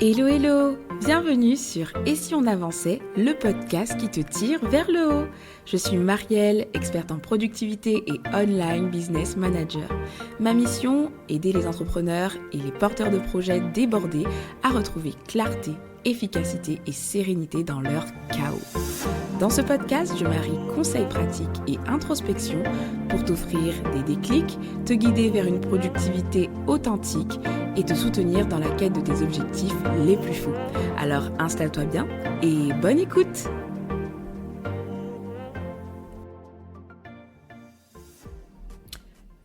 Hello hello, bienvenue sur Et si on avançait, le podcast qui te tire vers le haut. Je suis Marielle, experte en productivité et online business manager. Ma mission, aider les entrepreneurs et les porteurs de projets débordés à retrouver clarté, efficacité et sérénité dans leur chaos. Dans ce podcast, je marie conseils pratiques et introspection pour t'offrir des déclics, te guider vers une productivité authentique et te soutenir dans la quête de tes objectifs les plus fous. Alors installe-toi bien et bonne écoute!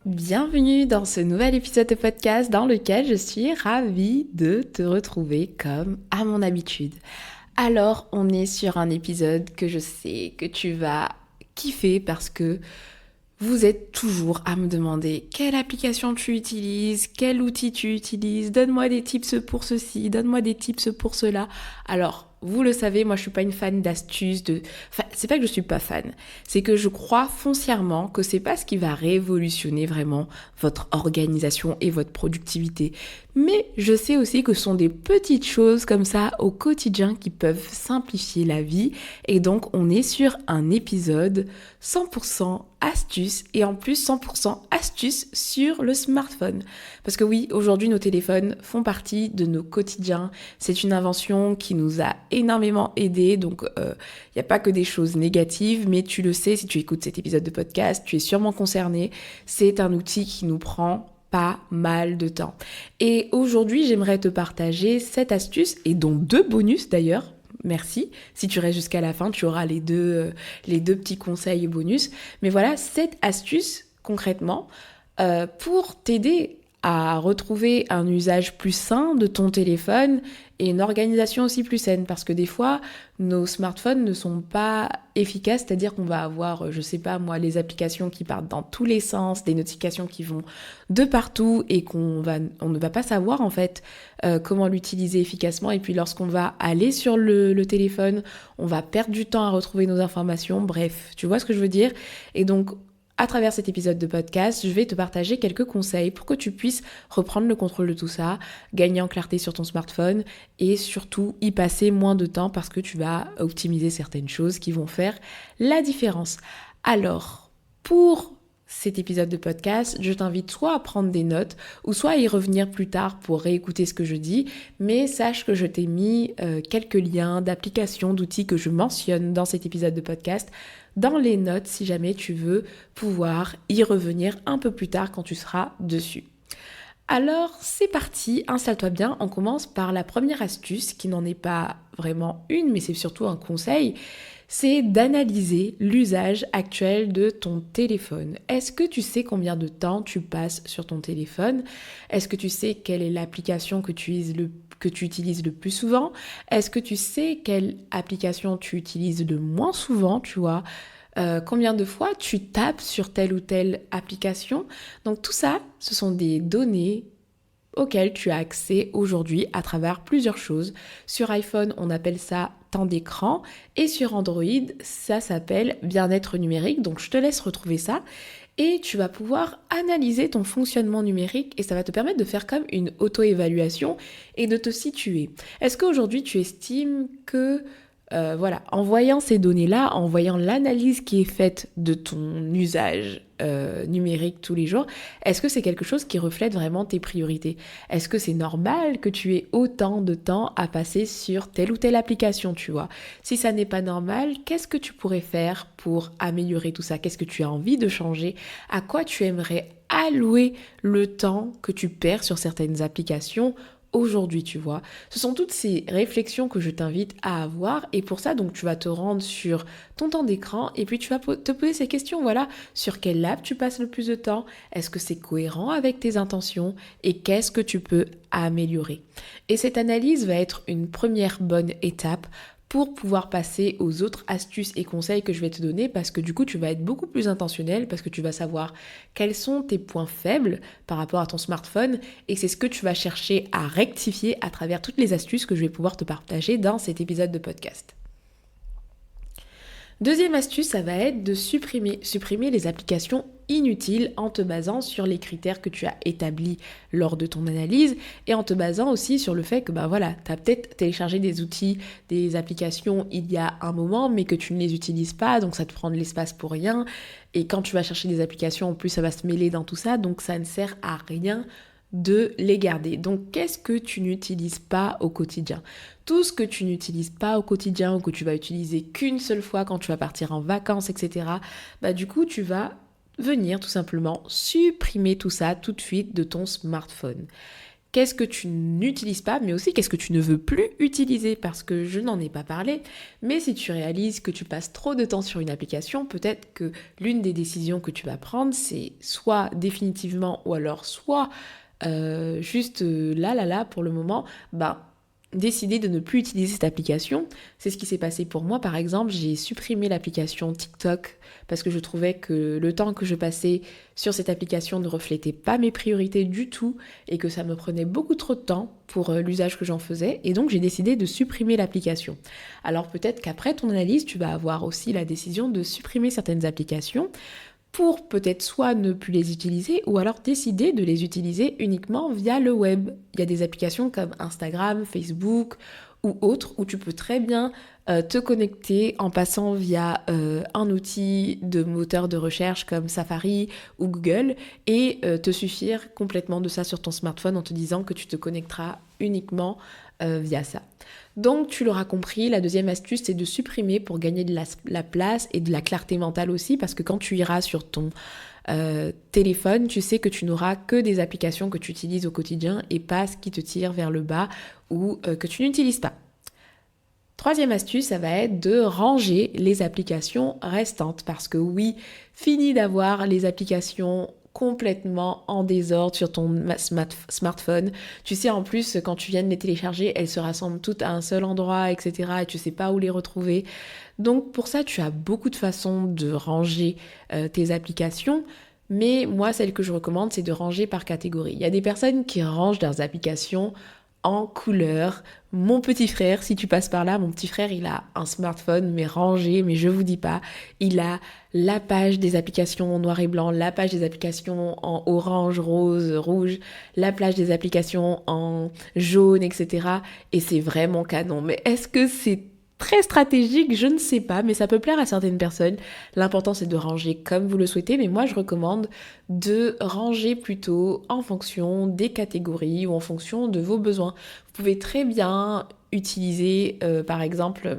Bienvenue dans ce nouvel épisode de podcast dans lequel je suis ravie de te retrouver comme à mon habitude. Alors, on est sur un épisode que je sais que tu vas kiffer parce que vous êtes toujours à me demander quelle application tu utilises, quel outil tu utilises, donne-moi des tips pour ceci, donne-moi des tips pour cela. Alors, vous le savez, moi je suis pas une fan d'astuces, Enfin, c'est pas que je suis pas fan, c'est que je crois foncièrement que c'est pas ce qui va révolutionner vraiment votre organisation et votre productivité. Mais je sais aussi que ce sont des petites choses comme ça au quotidien qui peuvent simplifier la vie. Et donc on est sur un épisode 100% astuces et en plus 100% astuces sur le smartphone. Parce que oui, aujourd'hui nos téléphones font partie de nos quotidiens. C'est une invention qui nous a énormément aidés. Donc il n'y a pas que des choses négatives, mais tu le sais si tu écoutes cet épisode de podcast, tu es sûrement concerné. C'est un outil qui nous prend pas mal de temps. Et aujourd'hui, j'aimerais te partager cette astuce et dont 2 bonus d'ailleurs. Merci. Si tu restes jusqu'à la fin, tu auras les deux petits conseils et bonus. Mais voilà, cette astuce, concrètement, pour t'aider à retrouver un usage plus sain de ton téléphone et une organisation aussi plus saine. Parce que des fois, nos smartphones ne sont pas efficaces, c'est-à-dire qu'on va avoir, je sais pas moi, les applications qui partent dans tous les sens, des notifications qui vont de partout et on ne va pas savoir en fait comment l'utiliser efficacement. Et puis lorsqu'on va aller sur le téléphone, on va perdre du temps à retrouver nos informations. Bref, tu vois ce que je veux dire? Et donc, à travers cet épisode de podcast, je vais te partager quelques conseils pour que tu puisses reprendre le contrôle de tout ça, gagner en clarté sur ton smartphone et surtout y passer moins de temps parce que tu vas optimiser certaines choses qui vont faire la différence. Alors, pour cet épisode de podcast, je t'invite soit à prendre des notes ou soit à y revenir plus tard pour réécouter ce que je dis, mais sache que je t'ai mis quelques liens d'applications, d'outils que je mentionne dans cet épisode de podcast dans les notes si jamais tu veux pouvoir y revenir un peu plus tard quand tu seras dessus. Alors c'est parti, installe-toi bien, on commence par la première astuce qui n'en est pas vraiment une mais c'est surtout un conseil, c'est d'analyser l'usage actuel de ton téléphone. Est-ce que tu sais combien de temps tu passes sur ton téléphone? Est-ce que tu sais quelle est l'application que tu utilises le plus souvent? Est-ce que tu sais quelle application tu utilises le moins souvent, tu vois? Combien de fois tu tapes sur telle ou telle application? Donc tout ça, ce sont des données auxquelles tu as accès aujourd'hui à travers plusieurs choses. Sur iPhone, on appelle ça temps d'écran et sur Android, ça s'appelle bien-être numérique. Donc je te laisse retrouver ça. Et tu vas pouvoir analyser ton fonctionnement numérique et ça va te permettre de faire comme une auto-évaluation et de te situer. Est-ce qu'aujourd'hui tu estimes que, en voyant ces données-là, en voyant l'analyse qui est faite de ton usage numérique tous les jours, est-ce que c'est quelque chose qui reflète vraiment tes priorités? Est-ce que c'est normal que tu aies autant de temps à passer sur telle ou telle application, tu vois? Si ça n'est pas normal, qu'est-ce que tu pourrais faire pour améliorer tout ça? Qu'est-ce que tu as envie de changer? À quoi tu aimerais allouer le temps que tu perds sur certaines applications aujourd'hui, tu vois? Ce sont toutes ces réflexions que je t'invite à avoir et pour ça, donc tu vas te rendre sur ton temps d'écran et puis tu vas te poser ces questions, voilà, sur quelle app tu passes le plus de temps? Est-ce que c'est cohérent avec tes intentions? Et qu'est-ce que tu peux améliorer? Et cette analyse va être une première bonne étape pour pouvoir passer aux autres astuces et conseils que je vais te donner parce que du coup tu vas être beaucoup plus intentionnel parce que tu vas savoir quels sont tes points faibles par rapport à ton smartphone et c'est ce que tu vas chercher à rectifier à travers toutes les astuces que je vais pouvoir te partager dans cet épisode de podcast. Deuxième astuce, ça va être de supprimer les applications inutiles en te basant sur les critères que tu as établis lors de ton analyse et en te basant aussi sur le fait que tu as peut-être téléchargé des outils, des applications il y a un moment mais que tu ne les utilises pas, donc ça te prend de l'espace pour rien. Et quand tu vas chercher des applications, en plus ça va se mêler dans tout ça, donc ça ne sert à rien de les garder. Donc qu'est-ce que tu n'utilises pas au quotidien? Tout ce que tu n'utilises pas au quotidien ou que tu vas utiliser qu'une seule fois quand tu vas partir en vacances, etc. Du coup, tu vas venir tout simplement supprimer tout ça tout de suite de ton smartphone. Qu'est-ce que tu n'utilises pas, mais aussi qu'est-ce que tu ne veux plus utiliser, parce que je n'en ai pas parlé, mais si tu réalises que tu passes trop de temps sur une application, peut-être que l'une des décisions que tu vas prendre, c'est soit définitivement ou alors soit juste là, pour le moment, décider de ne plus utiliser cette application. C'est ce qui s'est passé pour moi, par exemple. J'ai supprimé l'application TikTok parce que je trouvais que le temps que je passais sur cette application ne reflétait pas mes priorités du tout et que ça me prenait beaucoup trop de temps pour l'usage que j'en faisais. Et donc, j'ai décidé de supprimer l'application. Alors, peut-être qu'après ton analyse, tu vas avoir aussi la décision de supprimer certaines applications pour peut-être soit ne plus les utiliser ou alors décider de les utiliser uniquement via le web. Il y a des applications comme Instagram, Facebook ou autres où tu peux très bien te connecter en passant via un outil de moteur de recherche comme Safari ou Google et te suffire complètement de ça sur ton smartphone en te disant que tu te connecteras uniquement via ça. Donc tu l'auras compris, la deuxième astuce c'est de supprimer pour gagner de la place et de la clarté mentale aussi, parce que quand tu iras sur ton téléphone, tu sais que tu n'auras que des applications que tu utilises au quotidien et pas ce qui te tire vers le bas ou que tu n'utilises pas. Troisième astuce, ça va être de ranger les applications restantes, parce que oui, fini d'avoir les applications complètement en désordre sur ton smartphone. Tu sais, en plus, quand tu viens de les télécharger, elles se rassemblent toutes à un seul endroit, etc. Et tu sais pas où les retrouver. Donc pour ça, tu as beaucoup de façons de ranger tes applications. Mais moi, celle que je recommande, c'est de ranger par catégorie. Il y a des personnes qui rangent leurs applications en couleur. Mon petit frère, si tu passes par là, mon petit frère, il a un smartphone, mais rangé, mais je vous dis pas, il a la page des applications en noir et blanc, la page des applications en orange, rose, rouge, la page des applications en jaune, etc. Et c'est vraiment canon. Mais est-ce que c'est très stratégique? Je ne sais pas, mais ça peut plaire à certaines personnes. L'important, c'est de ranger comme vous le souhaitez, mais moi, je recommande de ranger plutôt en fonction des catégories ou en fonction de vos besoins. Vous pouvez très bien utiliser, par exemple,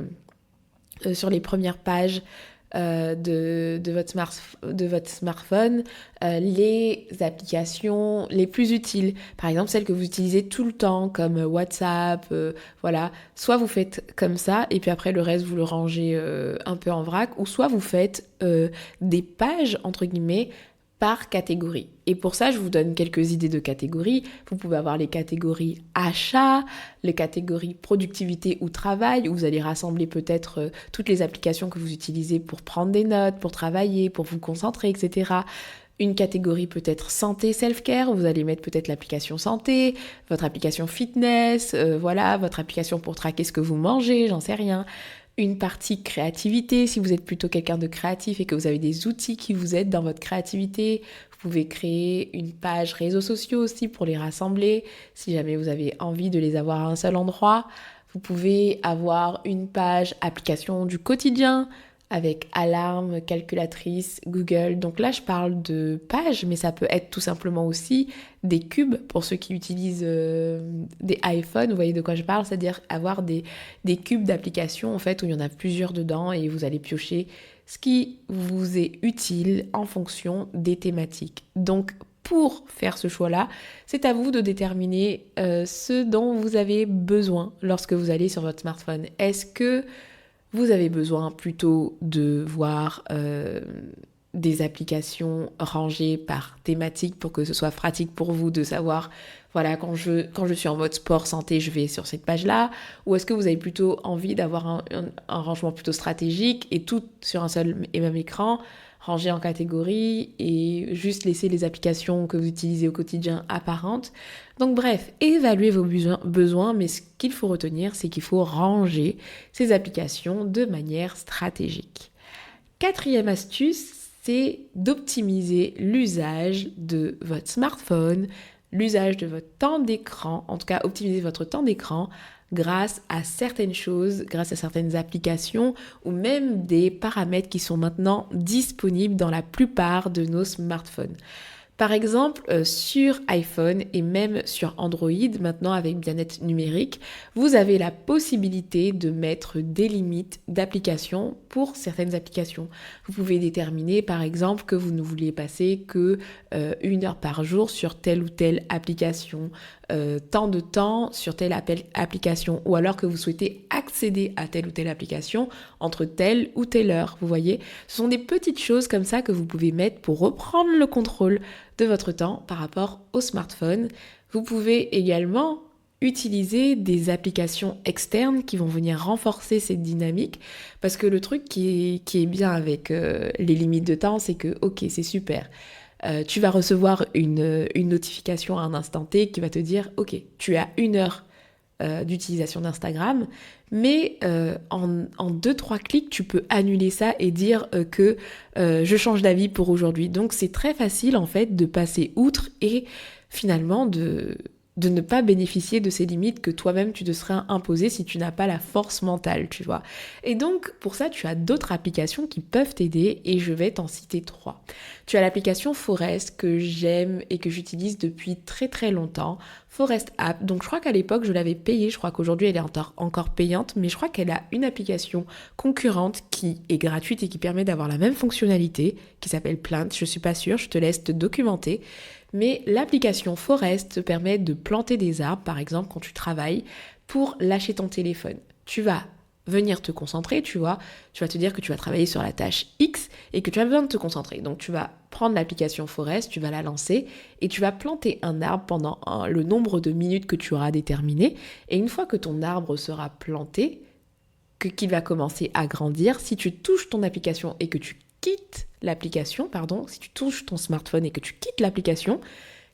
sur les premières pages de votre smartphone, les applications les plus utiles. Par exemple, celles que vous utilisez tout le temps, comme WhatsApp, voilà. Soit vous faites comme ça, et puis après le reste, vous le rangez un peu en vrac, ou soit vous faites des pages, entre guillemets, par catégorie. Et pour ça, je vous donne quelques idées de catégories. Vous pouvez avoir les catégories achat, les catégories productivité ou travail, où vous allez rassembler peut-être toutes les applications que vous utilisez pour prendre des notes, pour travailler, pour vous concentrer, etc. Une catégorie peut-être santé, self-care, où vous allez mettre peut-être l'application santé, votre application fitness, voilà, votre application pour traquer ce que vous mangez, j'en sais rien. Une partie créativité, si vous êtes plutôt quelqu'un de créatif et que vous avez des outils qui vous aident dans votre créativité. Vous pouvez créer une page réseaux sociaux aussi pour les rassembler, si jamais vous avez envie de les avoir à un seul endroit. Vous pouvez avoir une page application du quotidien avec alarme, calculatrice, Google. Donc là, je parle de pages, mais ça peut être tout simplement aussi des cubes pour ceux qui utilisent des iPhones. Vous voyez de quoi je parle, c'est-à-dire avoir des cubes d'applications en fait où il y en a plusieurs dedans et vous allez piocher ce qui vous est utile en fonction des thématiques. Donc pour faire ce choix-là, c'est à vous de déterminer ce dont vous avez besoin lorsque vous allez sur votre smartphone. Est-ce que vous avez besoin plutôt de voir des applications rangées par thématique pour que ce soit pratique pour vous de savoir, voilà, quand je suis en mode sport, santé, je vais sur cette page-là, ou est-ce que vous avez plutôt envie d'avoir un rangement plutôt stratégique et tout sur un seul et même écran, rangé en catégories et juste laisser les applications que vous utilisez au quotidien apparentes. Donc bref, évaluez vos besoins, mais ce qu'il faut retenir, c'est qu'il faut ranger ces applications de manière stratégique. Quatrième astuce, c'est d'optimiser l'usage de votre smartphone, l'usage de votre temps d'écran, en tout cas optimiser votre temps d'écran grâce à certaines choses, grâce à certaines applications ou même des paramètres qui sont maintenant disponibles dans la plupart de nos smartphones. Par exemple, sur iPhone et même sur Android, maintenant avec Bien-être numérique, vous avez la possibilité de mettre des limites d'application pour certaines applications. Vous pouvez déterminer par exemple que vous ne vouliez passer que 1 heure par jour sur telle ou telle application, tant de temps sur telle application, ou alors que vous souhaitez accéder à telle ou telle application entre telle ou telle heure. Vous voyez, ce sont des petites choses comme ça que vous pouvez mettre pour reprendre le contrôle de votre temps par rapport au smartphone. Vous pouvez également utiliser des applications externes qui vont venir renforcer cette dynamique, parce que le truc qui est bien avec les limites de temps, c'est que ok, c'est super. Tu vas recevoir une notification à un instant T qui va te dire ok, tu as 1 heure d'utilisation d'Instagram, mais en 2-3 clics, tu peux annuler ça et dire que je change d'avis pour aujourd'hui. Donc c'est très facile en fait de passer outre et finalement de ne pas bénéficier de ces limites que toi-même tu te serais imposé si tu n'as pas la force mentale, tu vois. Et donc pour ça, tu as d'autres applications qui peuvent t'aider et je vais t'en citer 3. Tu as l'application Forest que j'aime et que j'utilise depuis très très longtemps. Forest App, donc je crois qu'à l'époque je l'avais payée, je crois qu'aujourd'hui elle est encore payante, mais je crois qu'elle a une application concurrente qui est gratuite et qui permet d'avoir la même fonctionnalité, qui s'appelle Plant, je suis pas sûre, je te laisse te documenter. Mais l'application Forest te permet de planter des arbres, par exemple quand tu travailles, pour lâcher ton téléphone. Tu vas venir te concentrer, tu vas te dire que tu vas travailler sur la tâche X et que tu as besoin de te concentrer. Donc tu vas prendre l'application Forest, tu vas la lancer et tu vas planter un arbre pendant le nombre de minutes que tu auras déterminé. Et une fois que ton arbre sera planté, qu'il va commencer à grandir, si tu touches ton application et que tu quittes l'application, si tu touches ton smartphone et que tu quittes l'application,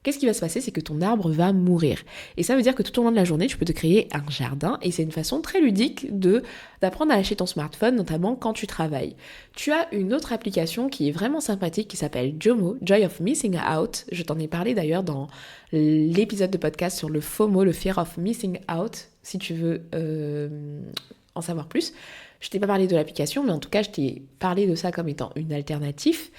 qu'est-ce qui va se passer? C'est que ton arbre va mourir. Et ça veut dire que tout au long de la journée, tu peux te créer un jardin et c'est une façon très ludique d'apprendre à lâcher ton smartphone, notamment quand tu travailles. Tu as une autre application qui est vraiment sympathique qui s'appelle Jomo, Joy of Missing Out. Je t'en ai parlé d'ailleurs dans l'épisode de podcast sur le FOMO, le Fear of Missing Out, si tu veux en savoir plus. Je t'ai pas parlé de l'application, mais en tout cas, je t'ai parlé de ça comme étant une alternative.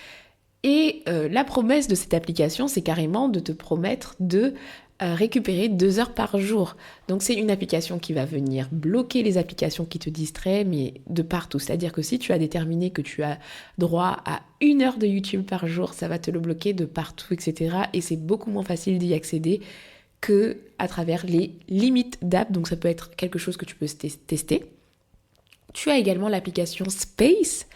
Et la promesse de cette application, c'est carrément de te promettre de récupérer 2 heures par jour. Donc c'est une application qui va venir bloquer les applications qui te distraient, mais de partout. C'est-à-dire que si tu as déterminé que tu as droit à 1 heure de YouTube par jour, ça va te le bloquer de partout, etc. Et c'est beaucoup moins facile d'y accéder que à travers les limites d'app. Donc ça peut être quelque chose que tu peux tester. Tu as également l'application Space.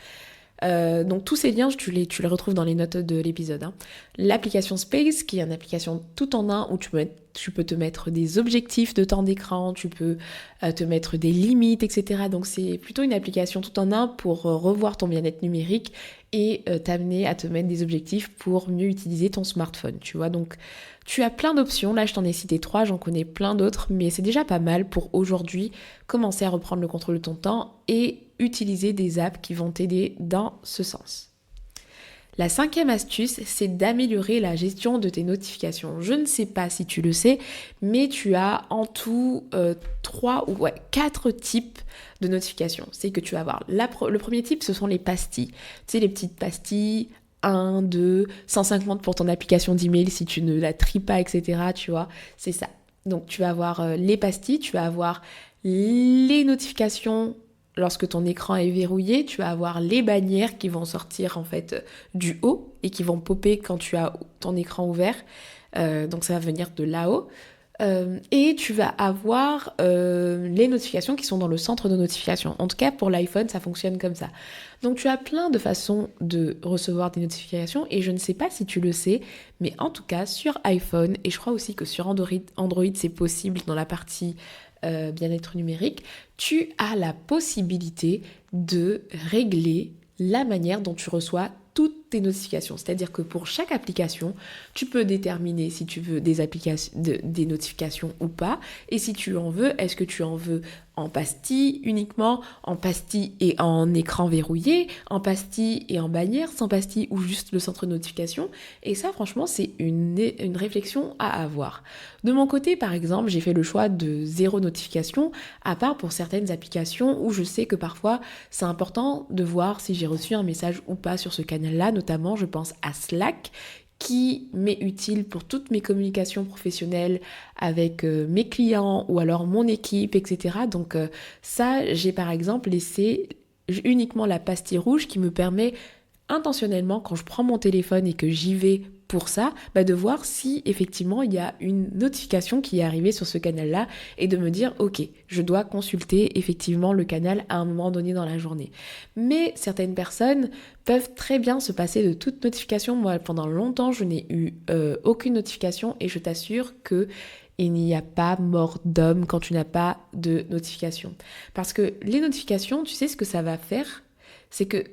Donc tous ces liens, tu les retrouves dans les notes de l'épisode. L'application Space, qui est une application tout en un où tu peux te mettre des objectifs de temps d'écran, tu peux te mettre des limites, etc. Donc c'est plutôt une application tout en un pour revoir ton bien-être numérique et t'amener à te mettre des objectifs pour mieux utiliser ton smartphone, tu vois. Donc tu as plein d'options, là je t'en ai cité 3, j'en connais plein d'autres, mais c'est déjà pas mal pour aujourd'hui commencer à reprendre le contrôle de ton temps et utiliser des apps qui vont t'aider dans ce sens. La 5e astuce, c'est d'améliorer la gestion de tes notifications. Je ne sais pas si tu le sais, mais tu as en tout 4 types de notifications. C'est que tu vas avoir le premier type, ce sont les pastilles. Tu sais, les petites pastilles, 1, 2, 150 pour ton application d'email si tu ne la tries pas, etc. Tu vois, c'est ça. Donc tu vas avoir les pastilles, tu vas avoir les notifications. Lorsque ton écran est verrouillé, tu vas avoir les bannières qui vont sortir en fait du haut et qui vont popper quand tu as ton écran ouvert. Donc ça va venir de là-haut. Et tu vas avoir les notifications qui sont dans le centre de notification. En tout cas, pour l'iPhone, ça fonctionne comme ça. Donc tu as plein de façons de recevoir des notifications et je ne sais pas si tu le sais, mais en tout cas sur iPhone, et je crois aussi que sur Android c'est possible dans la partie bien-être numérique, tu as la possibilité de régler la manière dont tu reçois toutes tes notifications. C'est-à-dire que pour chaque application, tu peux déterminer si tu veux des notifications ou pas. Et si tu en veux, est-ce que tu en veux en pastille uniquement, en pastille et en écran verrouillé, en pastille et en bannière, sans pastille ou juste le centre de notification. Et ça, franchement, c'est une réflexion à avoir. De mon côté, par exemple, j'ai fait le choix de 0 notification, à part pour certaines applications où je sais que parfois, c'est important de voir si j'ai reçu un message ou pas sur ce canal-là. Notamment, je pense à Slack, qui m'est utile pour toutes mes communications professionnelles avec mes clients ou alors mon équipe, etc. Donc ça, j'ai par exemple laissé uniquement la pastille rouge qui me permet intentionnellement, quand je prends mon téléphone et que j'y vais pour ça, de voir si effectivement il y a une notification qui est arrivée sur ce canal-là et de me dire ok, je dois consulter effectivement le canal à un moment donné dans la journée. Mais certaines personnes peuvent très bien se passer de toute notification. Moi, pendant longtemps, je n'ai eu aucune notification et je t'assure que il n'y a pas mort d'homme quand tu n'as pas de notification. Parce que les notifications, tu sais ce que ça va faire? C'est que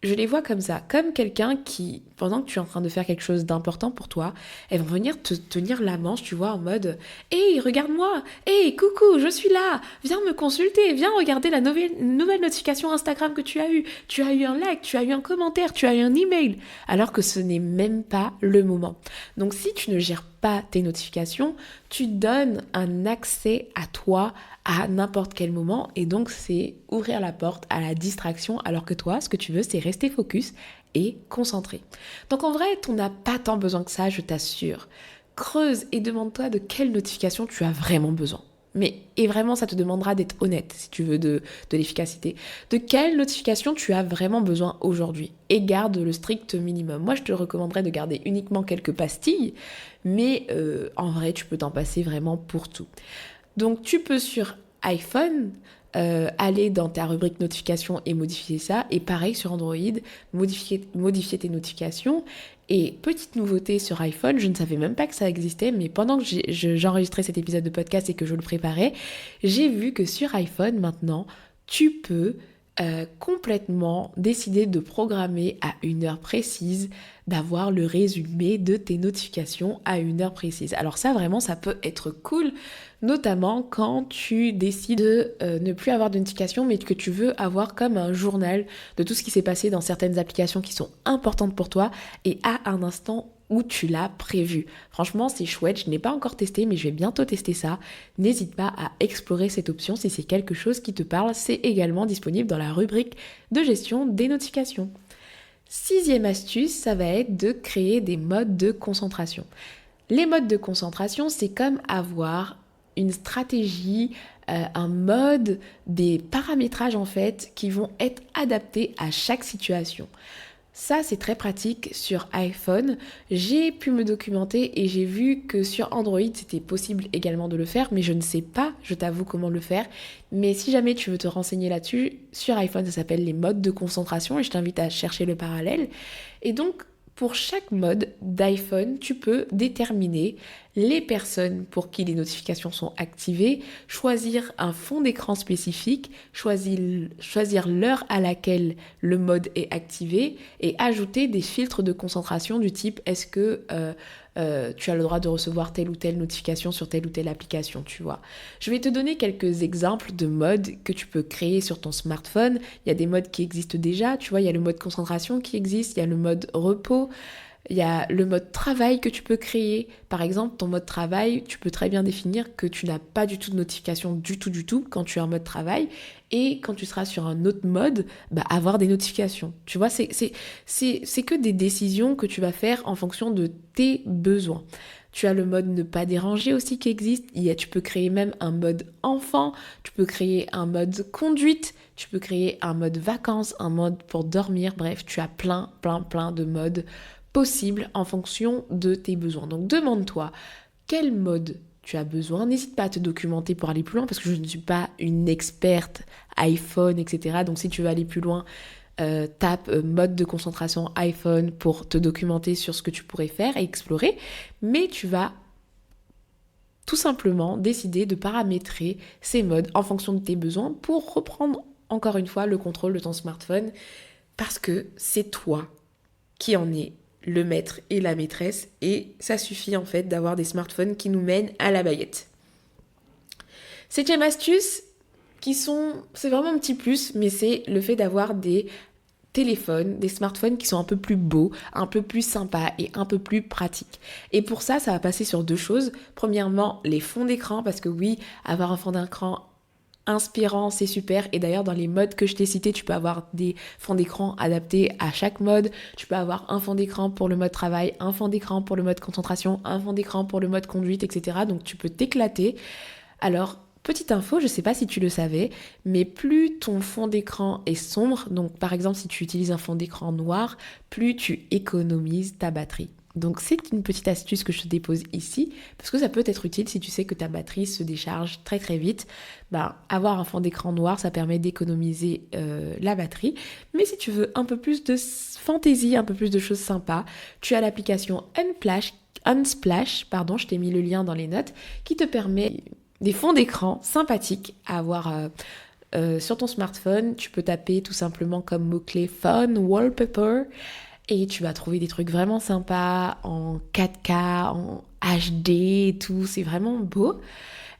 je les vois comme ça, comme quelqu'un qui, pendant que tu es en train de faire quelque chose d'important pour toi, elles vont venir te tenir la manche, tu vois, en mode « Hey, regarde-moi! Hey, coucou, je suis là! Viens me consulter! Viens regarder la nouvelle notification Instagram que tu as eue! Tu as eu un like, tu as eu un commentaire, tu as eu un email! » Alors que ce n'est même pas le moment. Donc si tu ne gères pas tes notifications, tu donnes un accès à toi à n'importe quel moment et donc c'est ouvrir la porte à la distraction alors que toi, ce que tu veux, c'est rester focus et concentré. Donc en vrai, tu n'as pas tant besoin que ça, je t'assure. Creuse et demande-toi de quelle notification tu as vraiment besoin. Et vraiment, ça te demandera d'être honnête si tu veux de l'efficacité. De quelle notification tu as vraiment besoin aujourd'hui et garde le strict minimum. Moi, je te recommanderais de garder uniquement quelques pastilles, mais en vrai, tu peux t'en passer vraiment pour tout. Donc, tu peux sur iPhone aller dans ta rubrique notifications et modifier ça. Et pareil sur Android, modifier tes notifications. Et petite nouveauté sur iPhone, je ne savais même pas que ça existait, mais pendant que j'enregistrais cet épisode de podcast et que je le préparais, j'ai vu que sur iPhone maintenant, tu peux complètement décider de programmer à une heure précise, d'avoir le résumé de tes notifications à une heure précise. Alors ça, vraiment, ça peut être cool, notamment quand tu décides de ne plus avoir de notifications, mais que tu veux avoir comme un journal de tout ce qui s'est passé dans certaines applications qui sont importantes pour toi et à un instant où tu l'as prévu. Franchement, c'est chouette, je n'ai pas encore testé, mais je vais bientôt tester ça. N'hésite pas à explorer cette option si c'est quelque chose qui te parle. C'est également disponible dans la rubrique de gestion des notifications. 6e astuce, ça va être de créer des modes de concentration. Les modes de concentration, c'est comme avoir une stratégie, un mode, des paramétrages en fait qui vont être adaptés à chaque situation. Ça, c'est très pratique sur iPhone. J'ai pu me documenter et j'ai vu que sur Android, c'était possible également de le faire, mais je ne sais pas, je t'avoue, comment le faire. Mais si jamais tu veux te renseigner là-dessus, sur iPhone, ça s'appelle les modes de concentration et je t'invite à chercher le parallèle. Et donc, pour chaque mode d'iPhone, tu peux déterminer les personnes pour qui les notifications sont activées, choisir un fond d'écran spécifique, choisir l'heure à laquelle le mode est activé et ajouter des filtres de concentration du type est-ce que tu as le droit de recevoir telle ou telle notification sur telle ou telle application, tu vois. Je vais te donner quelques exemples de modes que tu peux créer sur ton smartphone. Il y a des modes qui existent déjà, tu vois, il y a le mode concentration qui existe, il y a le mode repos, il y a le mode travail que tu peux créer. Par exemple, ton mode travail, tu peux très bien définir que tu n'as pas du tout de notification du tout quand tu es en mode travail. Et quand tu seras sur un autre mode, avoir des notifications. Tu vois, c'est que des décisions que tu vas faire en fonction de tes besoins. Tu as le mode ne pas déranger aussi qui existe. Tu peux créer même un mode enfant, tu peux créer un mode conduite, tu peux créer un mode vacances, un mode pour dormir. Bref, tu as plein de modes possible en fonction de tes besoins. Donc demande-toi quel mode tu as besoin. N'hésite pas à te documenter pour aller plus loin parce que je ne suis pas une experte iPhone, etc. Donc si tu veux aller plus loin, tape mode de concentration iPhone pour te documenter sur ce que tu pourrais faire et explorer. Mais tu vas tout simplement décider de paramétrer ces modes en fonction de tes besoins pour reprendre encore une fois le contrôle de ton smartphone parce que c'est toi qui en est le maître et la maîtresse, et ça suffit en fait d'avoir des smartphones qui nous mènent à la baguette. 7e astuce, c'est vraiment un petit plus, mais c'est le fait d'avoir des téléphones, des smartphones qui sont un peu plus beaux, un peu plus sympas et un peu plus pratiques. Et pour ça, ça va passer sur 2 choses. Premièrement, les fonds d'écran, parce que oui, avoir un fond d'écran inspirant, c'est super. Et d'ailleurs, dans les modes que je t'ai cités, tu peux avoir des fonds d'écran adaptés à chaque mode. Tu peux avoir un fond d'écran pour le mode travail, un fond d'écran pour le mode concentration, un fond d'écran pour le mode conduite, etc. Donc tu peux t'éclater. Alors, petite info, je ne sais pas si tu le savais, mais plus ton fond d'écran est sombre, donc par exemple si tu utilises un fond d'écran noir, plus tu économises ta batterie. Donc c'est une petite astuce que je te dépose ici, parce que ça peut être utile si tu sais que ta batterie se décharge très très vite. Avoir un fond d'écran noir, ça permet d'économiser la batterie. Mais si tu veux un peu plus de fantaisie, un peu plus de choses sympas, tu as l'application Unsplash, je t'ai mis le lien dans les notes, qui te permet des fonds d'écran sympathiques à avoir sur ton smartphone. Tu peux taper tout simplement comme mot-clé Fun Wallpaper et tu vas trouver des trucs vraiment sympas en 4K, en HD et tout. C'est vraiment beau.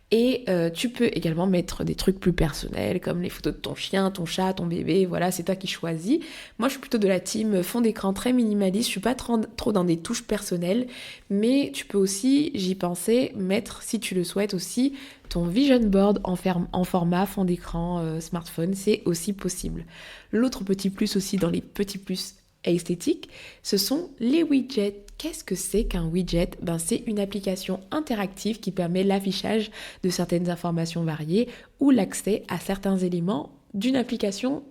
Et tu peux également mettre des trucs plus personnels comme les photos de ton chien, ton chat, ton bébé, voilà, c'est toi qui choisis. Moi, je suis plutôt de la team fond d'écran très minimaliste, je suis pas trop dans des touches personnelles, mais tu peux aussi, j'y pensais, mettre, si tu le souhaites aussi, ton vision board en format fond d'écran smartphone, c'est aussi possible. L'autre petit plus aussi dans les petits plus esthétiques, ce sont les widgets. Qu'est-ce que c'est qu'un widget ? C'est une application interactive qui permet l'affichage de certaines informations variées ou l'accès à certains éléments d'une application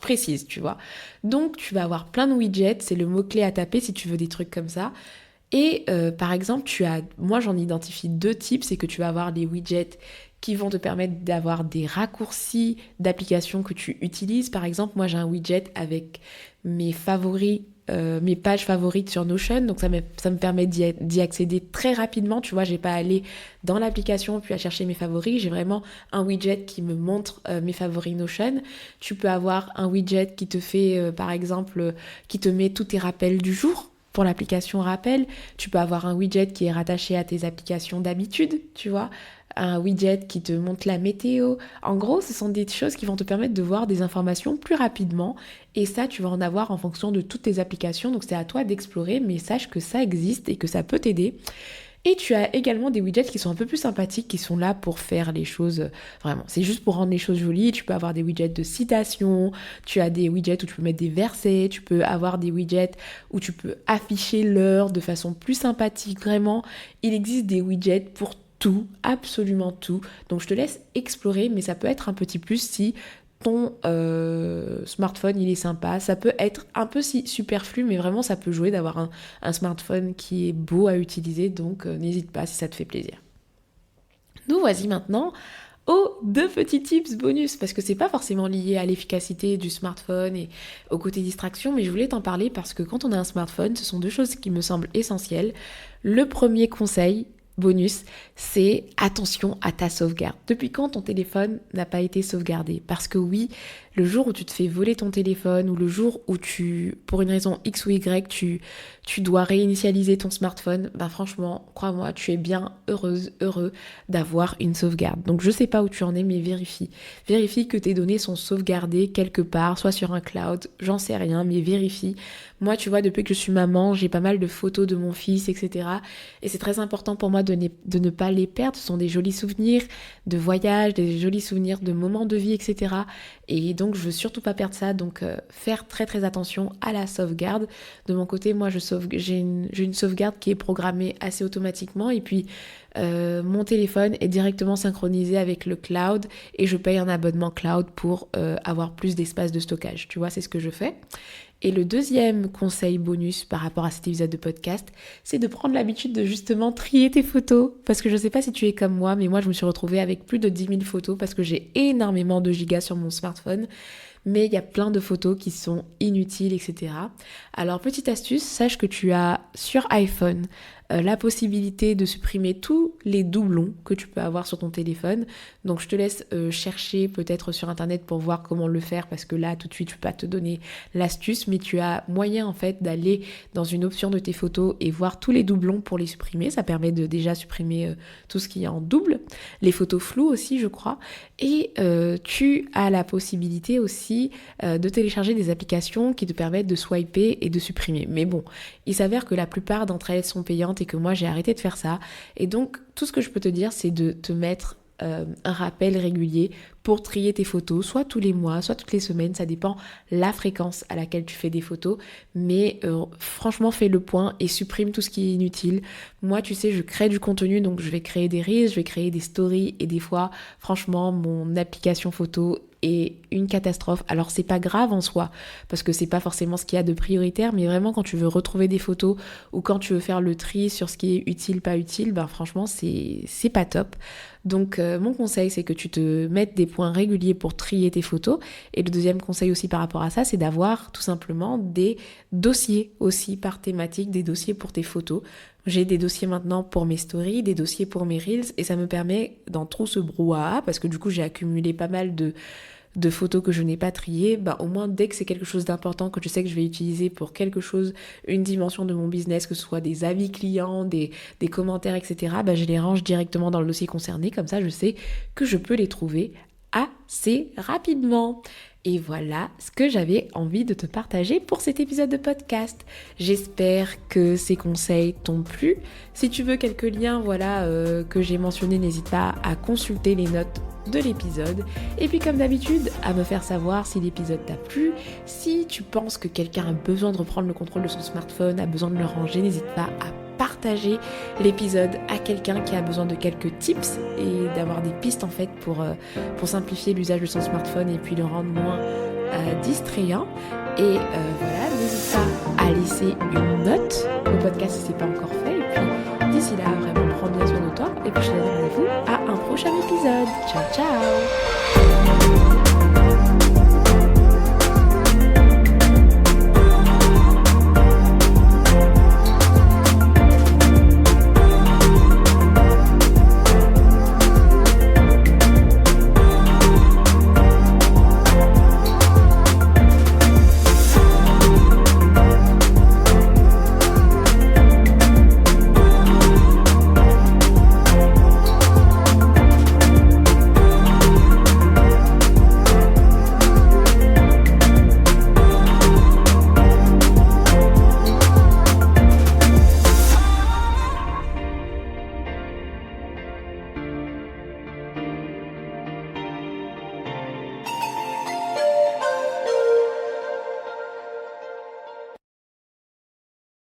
précise, tu vois. Donc, tu vas avoir plein de widgets, c'est le mot-clé à taper si tu veux des trucs comme ça. Et par exemple, moi j'en identifie 2 types, c'est que tu vas avoir les widgets qui vont te permettre d'avoir des raccourcis d'applications que tu utilises. Par exemple, moi j'ai un widget avec mes favoris, mes pages favorites sur Notion, donc ça me permet d'y accéder très rapidement, tu vois, j'ai pas à aller dans l'application puis à chercher mes favoris, j'ai vraiment un widget qui me montre mes favoris Notion. Tu peux avoir un widget qui te fait, par exemple, qui te met tous tes rappels du jour, pour l'application rappel. Tu peux avoir un widget qui est rattaché à tes applications d'habitude, tu vois, un widget qui te montre la météo. En gros, ce sont des choses qui vont te permettre de voir des informations plus rapidement et ça, tu vas en avoir en fonction de toutes tes applications. Donc c'est à toi d'explorer, mais sache que ça existe et que ça peut t'aider. Et tu as également des widgets qui sont un peu plus sympathiques, qui sont là pour faire les choses, vraiment, c'est juste pour rendre les choses jolies. Tu peux avoir des widgets de citations, tu as des widgets où tu peux mettre des versets, tu peux avoir des widgets où tu peux afficher l'heure de façon plus sympathique, vraiment. Il existe des widgets pour tout, absolument tout. Donc je te laisse explorer, mais ça peut être un petit plus si ton smartphone il est sympa. Ça peut être un peu superflu, mais vraiment ça peut jouer d'avoir un smartphone qui est beau à utiliser, donc n'hésite pas si ça te fait plaisir. Nous voici maintenant aux 2 petits tips bonus, parce que c'est pas forcément lié à l'efficacité du smartphone et au côté distraction, mais je voulais t'en parler parce que quand on a un smartphone, ce sont 2 choses qui me semblent essentielles. Le premier conseil bonus, c'est attention à ta sauvegarde. Depuis quand ton téléphone n'a pas été sauvegardé ? Parce que oui, le jour où tu te fais voler ton téléphone ou le jour où pour une raison X ou Y, tu dois réinitialiser ton smartphone, franchement, crois-moi, tu es bien heureux d'avoir une sauvegarde. Donc je sais pas où tu en es, mais vérifie. Vérifie que tes données sont sauvegardées quelque part, soit sur un cloud, j'en sais rien, mais vérifie. Moi, tu vois, depuis que je suis maman, j'ai pas mal de photos de mon fils, etc. Et c'est très important pour moi de ne pas les perdre. Ce sont des jolis souvenirs de voyage, des jolis souvenirs de moments de vie, etc. Et donc, je veux surtout pas perdre ça. Donc, faire très très attention à la sauvegarde. De mon côté, moi, j'ai une sauvegarde qui est programmée assez automatiquement. Et puis, mon téléphone est directement synchronisé avec le cloud et je paye un abonnement cloud pour avoir plus d'espace de stockage. Tu vois, c'est ce que je fais. Et le deuxième conseil bonus par rapport à cet épisode de podcast, c'est de prendre l'habitude de justement trier tes photos. Parce que je ne sais pas si tu es comme moi, mais moi je me suis retrouvée avec plus de 10 000 photos parce que j'ai énormément de gigas sur mon smartphone. Mais il y a plein de photos qui sont inutiles, etc. Alors petite astuce, sache que tu as sur iPhone la possibilité de supprimer tous les doublons que tu peux avoir sur ton téléphone. Donc je te laisse chercher peut-être sur internet pour voir comment le faire, parce que là tout de suite je peux pas te donner l'astuce, mais tu as moyen en fait d'aller dans une option de tes photos et voir tous les doublons pour les supprimer. Ça permet de déjà supprimer tout ce qui est en double, les photos floues aussi je crois, et tu as la possibilité aussi de télécharger des applications qui te permettent de swiper et de supprimer. Mais bon, il s'avère que la plupart d'entre elles sont payantes et que moi j'ai arrêté de faire ça, et donc tout ce que je peux te dire c'est de te mettre un rappel régulier pour trier tes photos, soit tous les mois, soit toutes les semaines, ça dépend la fréquence à laquelle tu fais des photos, mais franchement fais le point et supprime tout ce qui est inutile. Moi tu sais, je crée du contenu, donc je vais créer des reels, je vais créer des stories, et des fois franchement mon application photo est une catastrophe. Alors c'est pas grave en soi, parce que c'est pas forcément ce qu'il y a de prioritaire, mais vraiment quand tu veux retrouver des photos ou quand tu veux faire le tri sur ce qui est utile, pas utile, ben franchement c'est pas top. Donc mon conseil c'est que tu te mettes des points réguliers pour trier tes photos, et le deuxième conseil aussi par rapport à ça, c'est d'avoir tout simplement des dossiers aussi par thématique, des dossiers pour tes photos. J'ai des dossiers maintenant pour mes stories, des dossiers pour mes reels, et ça me permet dans tout ce brouhaha, parce que du coup j'ai accumulé pas mal de photos que je n'ai pas triées, bah au moins dès que c'est quelque chose d'important que je sais que je vais utiliser pour quelque chose, une dimension de mon business, que ce soit des avis clients, des commentaires, etc., bah je les range directement dans le dossier concerné, comme ça je sais que je peux les trouver assez rapidement. Et voilà ce que j'avais envie de te partager pour cet épisode de podcast. J'espère que ces conseils t'ont plu. Si tu veux quelques liens que j'ai mentionnés, n'hésite pas à consulter les notes de l'épisode. Et puis comme d'habitude, à me faire savoir si l'épisode t'a plu. Si tu penses que quelqu'un a besoin de reprendre le contrôle de son smartphone, a besoin de le ranger, n'hésite pas à partager l'épisode à quelqu'un qui a besoin de quelques tips et d'avoir des pistes en fait pour simplifier l'usage de son smartphone et puis le rendre moins distrayant. Et voilà, n'hésite pas à laisser une note au podcast si c'est pas encore fait. Et puis d'ici là, vraiment prends bien soin de toi. Et puis je te donne rendez-vous à un prochain épisode. Ciao ciao.